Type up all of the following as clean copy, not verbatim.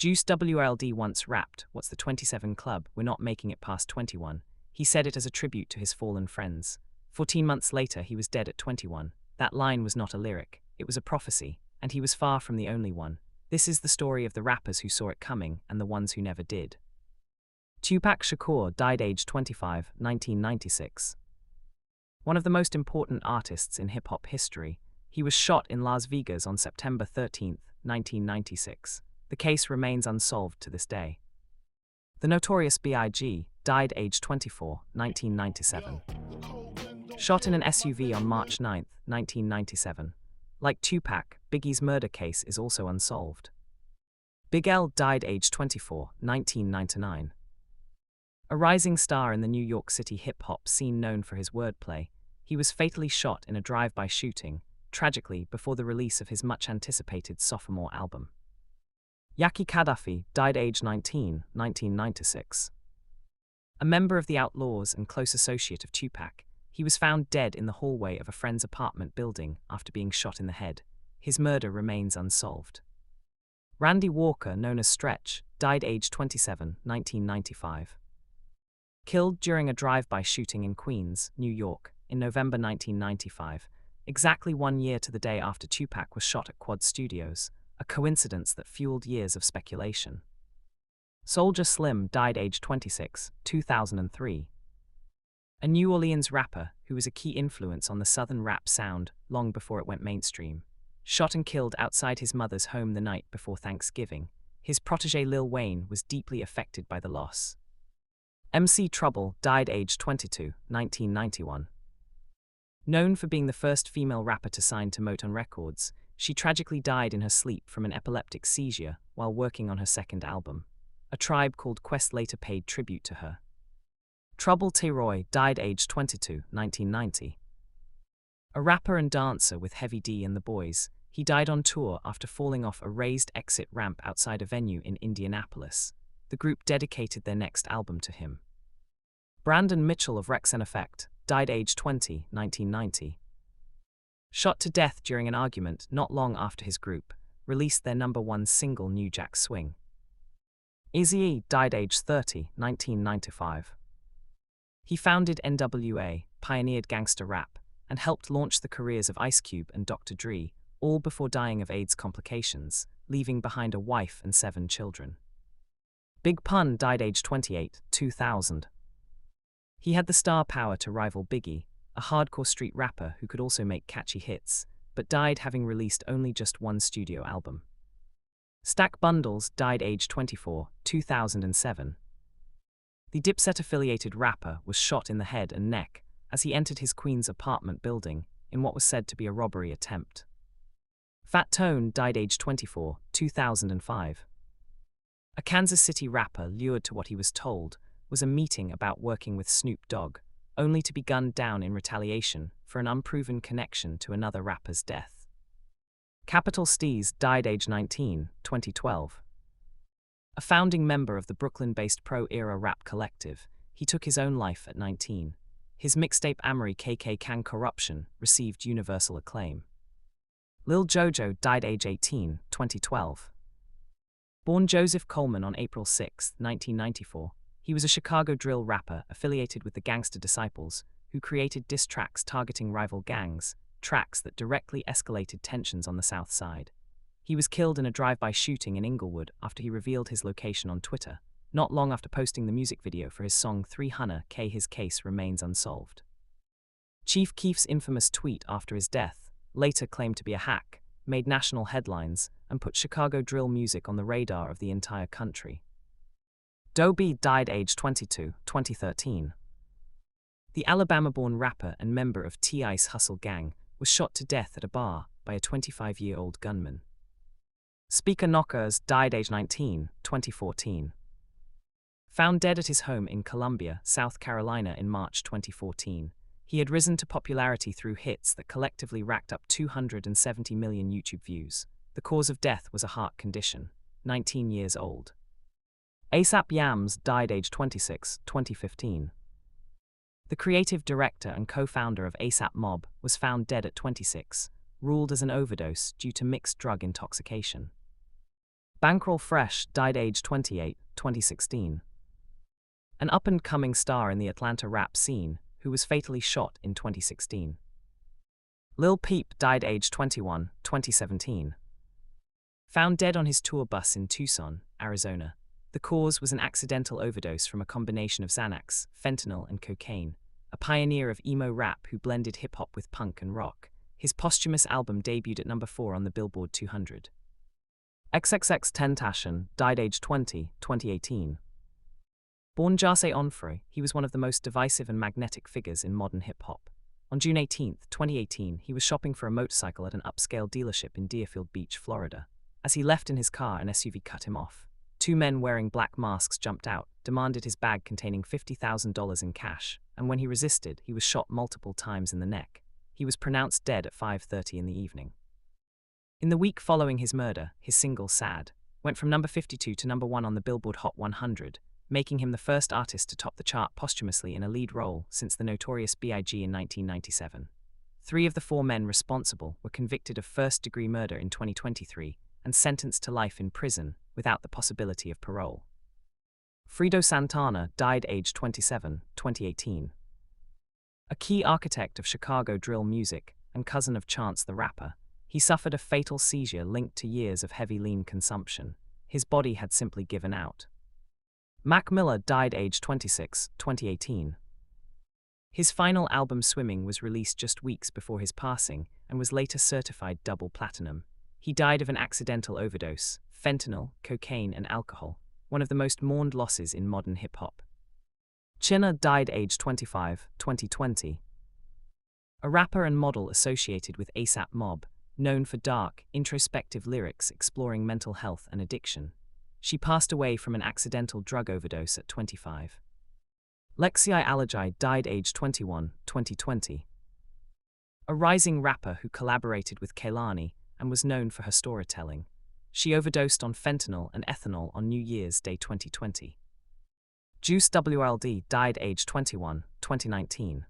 Juice WRLD once rapped, "What's the 27 Club? We're not making it past 21. He said it as a tribute to his fallen friends. 14 months later, he was dead at 21. That line was not a lyric, it was a prophecy, and he was far from the only one. This is the story of the rappers who saw it coming and the ones who never did." Tupac Shakur died aged 25, 1996. One of the most important artists in hip-hop history, he was shot in Las Vegas on September 13, 1996. The case remains unsolved to this day. The Notorious B.I.G. died aged 24, 1997. Shot in an SUV on March 9, 1997. Like Tupac, Biggie's murder case is also unsolved. Big L died aged 24, 1999. A rising star in the New York City hip-hop scene known for his wordplay, he was fatally shot in a drive-by shooting, tragically before the release of his much-anticipated sophomore album. Yaki Gaddafi died aged 19, 1996. A member of the Outlaws and close associate of Tupac, he was found dead in the hallway of a friend's apartment building after being shot in the head. His murder remains unsolved. Randy Walker, known as Stretch, died aged 27, 1995. Killed during a drive-by shooting in Queens, New York, in November 1995, exactly 1 year to the day after Tupac was shot at Quad Studios, a coincidence that fueled years of speculation. Soulja Slim died aged 26, 2003. A New Orleans rapper who was a key influence on the Southern rap sound long before it went mainstream, shot and killed outside his mother's home the night before Thanksgiving. His protege Lil Wayne was deeply affected by the loss. MC Trouble died aged 22, 1991. Known for being the first female rapper to sign to Motown Records, she tragically died in her sleep from an epileptic seizure while working on her second album. A Tribe Called Quest later paid tribute to her. Trouble T-Roy died aged 22, 1990. A rapper and dancer with Heavy D and the Boys, he died on tour after falling off a raised exit ramp outside a venue in Indianapolis. The group dedicated their next album to him. Brandon Mitchell of Wreckx-n-Effect died aged 20, 1990. Shot to death during an argument not long after his group released their #1 single New Jack Swing. Eazy-E died aged 30, 1995. He founded NWA, pioneered gangster rap, and helped launch the careers of Ice Cube and Dr. Dre, all before dying of AIDS complications, leaving behind a wife and 7 children. Big Pun died aged 28, 2000. He had the star power to rival Biggie, a hardcore street rapper who could also make catchy hits, but died having released only just 1 studio album. Stack Bundles died aged 24, 2007. The Dipset-affiliated rapper was shot in the head and neck as he entered his Queens apartment building in what was said to be a robbery attempt. Fat Tone died aged 24, 2005. A Kansas City rapper lured to what he was told was a meeting about working with Snoop Dogg, only to be gunned down in retaliation for an unproven connection to another rapper's death. Capital Steez died aged 19, 2012. A founding member of the Brooklyn-based pro-era rap collective, he took his own life at 19. His mixtape Amory KK Can Corruption received universal acclaim. Lil Jojo died age 18, 2012. Born Joseph Coleman on April 6, 1994, he was a Chicago drill rapper affiliated with the Gangsta Disciples, who created diss tracks targeting rival gangs, tracks that directly escalated tensions on the South Side. He was killed in a drive-by shooting in Inglewood after he revealed his location on Twitter, not long after posting the music video for his song 300K. His case remains unsolved. Chief Keef's infamous tweet after his death, later claimed to be a hack, made national headlines and put Chicago drill music on the radar of the entire country. Dobie died aged 22, 2013. The Alabama-born rapper and member of T.I.'s Hustle Gang was shot to death at a bar by a 25-year-old gunman. Speaker Knockers died aged 19, 2014. Found dead at his home in Columbia, South Carolina in March 2014, he had risen to popularity through hits that collectively racked up 270 million YouTube views. The cause of death was a heart condition, 19 years old. ASAP Yams died aged 26, 2015. The creative director and co-founder of ASAP Mob was found dead at 26, ruled as an overdose due to mixed drug intoxication. Bankroll Fresh died age 28, 2016. An up-and-coming star in the Atlanta rap scene, who was fatally shot in 2016. Lil Peep died age 21, 2017. Found dead on his tour bus in Tucson, Arizona. The cause was an accidental overdose from a combination of Xanax, fentanyl, and cocaine. A pioneer of emo rap who blended hip-hop with punk and rock, his posthumous album debuted at number 4 on the Billboard 200. XXXTentacion died age 20, 2018. Born Jahseh Onfray, he was one of the most divisive and magnetic figures in modern hip-hop. On June 18, 2018, he was shopping for a motorcycle at an upscale dealership in Deerfield Beach, Florida. As he left in his car, an SUV cut him off. Two men wearing black masks jumped out, demanded his bag containing $50,000 in cash, and when he resisted, he was shot multiple times in the neck. He was pronounced dead at 5:30 in the evening. In the week following his murder, his single Sad went from number 52 to number 1 on the Billboard Hot 100, making him the first artist to top the chart posthumously in a lead role since the Notorious B.I.G. in 1997. 3 of the 4 men responsible were convicted of first-degree murder in 2023 and sentenced to life in prison without the possibility of parole. Fredo Santana died age 27, 2018. A key architect of Chicago drill music and cousin of Chance the Rapper, he suffered a fatal seizure linked to years of heavy lean consumption. His body had simply given out. Mac Miller died age 26, 2018. His final album Swimming was released just weeks before his passing and was later certified double platinum. He died of an accidental overdose, fentanyl, cocaine, and alcohol, one of the most mourned losses in modern hip-hop. Chinna died age 25, 2020. A rapper and model associated with ASAP Mob, known for dark, introspective lyrics exploring mental health and addiction. She passed away from an accidental drug overdose at 25. Lexi Alagi died age 21, 2020. A rising rapper who collaborated with Kehlani and was known for her storytelling. She overdosed on fentanyl and ethanol on New Year's Day 2020. Juice WRLD died age 21, 2019.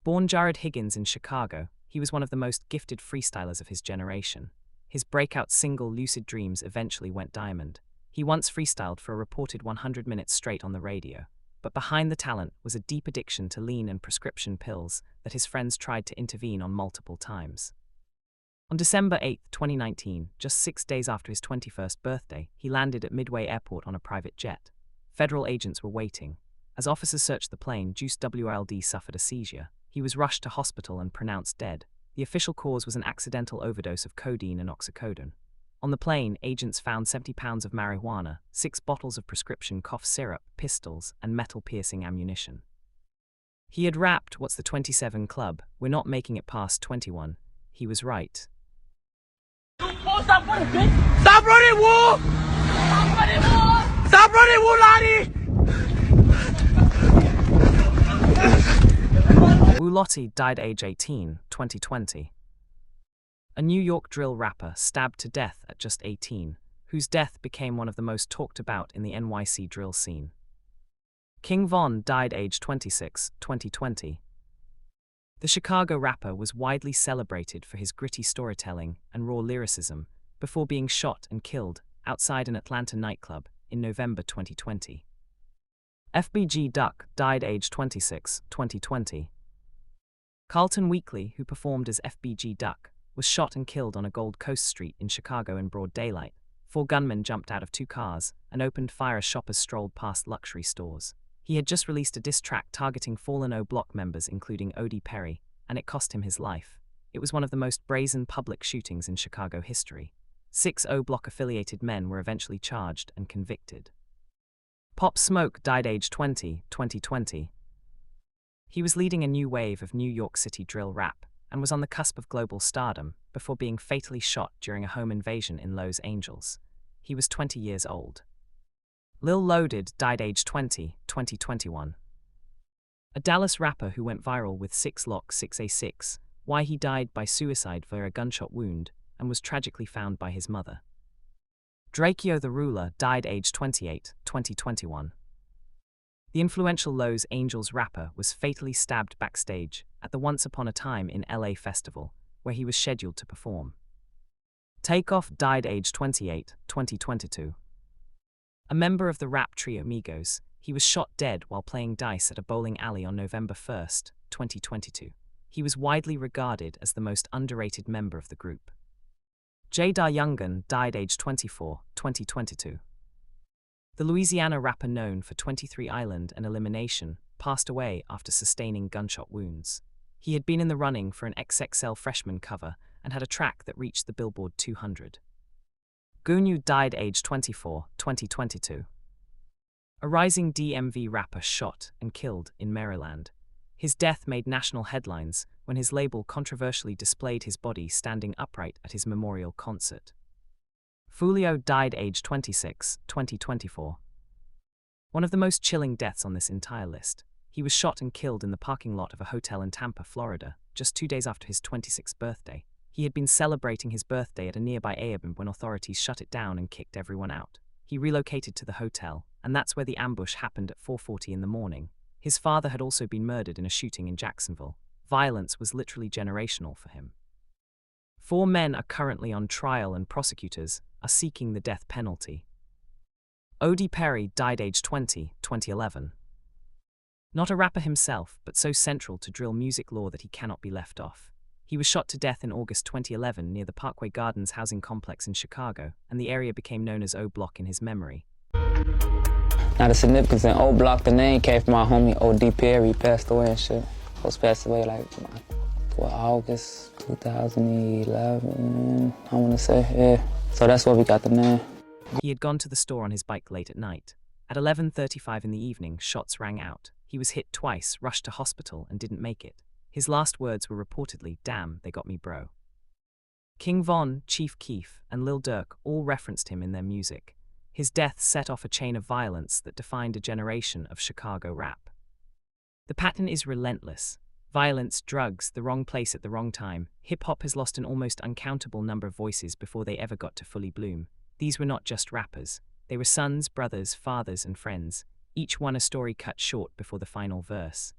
Born Jared Higgins in Chicago, he was one of the most gifted freestylers of his generation. His breakout single Lucid Dreams eventually went diamond. He once freestyled for a reported 100 minutes straight on the radio, but behind the talent was a deep addiction to lean and prescription pills that his friends tried to intervene on multiple times. On December 8, 2019, just 6 days after his 21st birthday, he landed at Midway Airport on a private jet. Federal agents were waiting. As officers searched the plane, Juice WRLD suffered a seizure. He was rushed to hospital and pronounced dead. The official cause was an accidental overdose of codeine and oxycodone. On the plane, agents found 70 pounds of marijuana, 6 bottles of prescription cough syrup, pistols, and metal-piercing ammunition. He had rapped, "What's the 27 Club? We're not making it past 21. He was right. Stop running, bitch! Stop running, Woo! Stop running, Woo! Stop running, Woo, Lottie! Wu Lottie died age 18, 2020. A New York drill rapper stabbed to death at just 18, whose death became one of the most talked about in the NYC drill scene. King Von died age 26, 2020. The Chicago rapper was widely celebrated for his gritty storytelling and raw lyricism before being shot and killed outside an Atlanta nightclub in November 2020. FBG Duck died age 26, 2020. Carlton Weekly, who performed as FBG Duck, was shot and killed on a Gold Coast street in Chicago in broad daylight. 4 gunmen jumped out of 2 cars and opened fire as shoppers strolled past luxury stores. He had just released a diss track targeting fallen O Block members including Odee Perry, and it cost him his life. It was one of the most brazen public shootings in Chicago history. 6 O Block-affiliated men were eventually charged and convicted. Pop Smoke died age 20, 2020. He was leading a new wave of New York City drill rap and was on the cusp of global stardom before being fatally shot during a home invasion in Los Angeles. He was 20 years old. Lil Loaded died age 20, 2021. A Dallas rapper who went viral with 6LOCK6A6, why he died by suicide via a gunshot wound, and was tragically found by his mother. Drakeo the Ruler died age 28, 2021. The influential Los Angeles rapper was fatally stabbed backstage at the Once Upon a Time in LA festival, where he was scheduled to perform. Takeoff died aged 28, 2022. A member of the rap trio Migos, he was shot dead while playing dice at a bowling alley on November 1, 2022. He was widely regarded as the most underrated member of the group. Jada Youngan died aged 24, 2022. The Louisiana rapper known for 23 Island and Elimination passed away after sustaining gunshot wounds. He had been in the running for an XXL freshman cover and had a track that reached the Billboard 200. Gunyu died aged 24, 2022. A rising DMV rapper shot and killed in Maryland. His death made national headlines when his label controversially displayed his body standing upright at his memorial concert. Foolio died aged 26, 2024. One of the most chilling deaths on this entire list. He was shot and killed in the parking lot of a hotel in Tampa, Florida, just 2 days after his 26th birthday. He had been celebrating his birthday at a nearby Airbnb when authorities shut it down and kicked everyone out. He relocated to the hotel, and that's where the ambush happened at 4:40 in the morning. His father had also been murdered in a shooting in Jacksonville. Violence was literally generational for him. 4 men are currently on trial and prosecutors are seeking the death penalty. Odee Perry died aged 20, 2011. Not a rapper himself, but so central to drill music lore that he cannot be left off. He was shot to death in August 2011 near the Parkway Gardens housing complex in Chicago, and the area became known as O Block in his memory. Now the significance in O Block, the name came from my homie Odee Perry. He passed away and shit. He was passed away like August 2011, I want to say, yeah. So that's where we got the name. He had gone to the store on his bike late at night. At 11:35 in the evening, shots rang out. He was hit twice, rushed to hospital, and didn't make it. His last words were reportedly, "Damn, they got me, bro." King Von, Chief Keef, and Lil Durk all referenced him in their music. His death set off a chain of violence that defined a generation of Chicago rap. The pattern is relentless. Violence, drugs, the wrong place at the wrong time. Hip-hop has lost an almost uncountable number of voices before they ever got to fully bloom. These were not just rappers. They were sons, brothers, fathers, and friends, each one a story cut short before the final verse.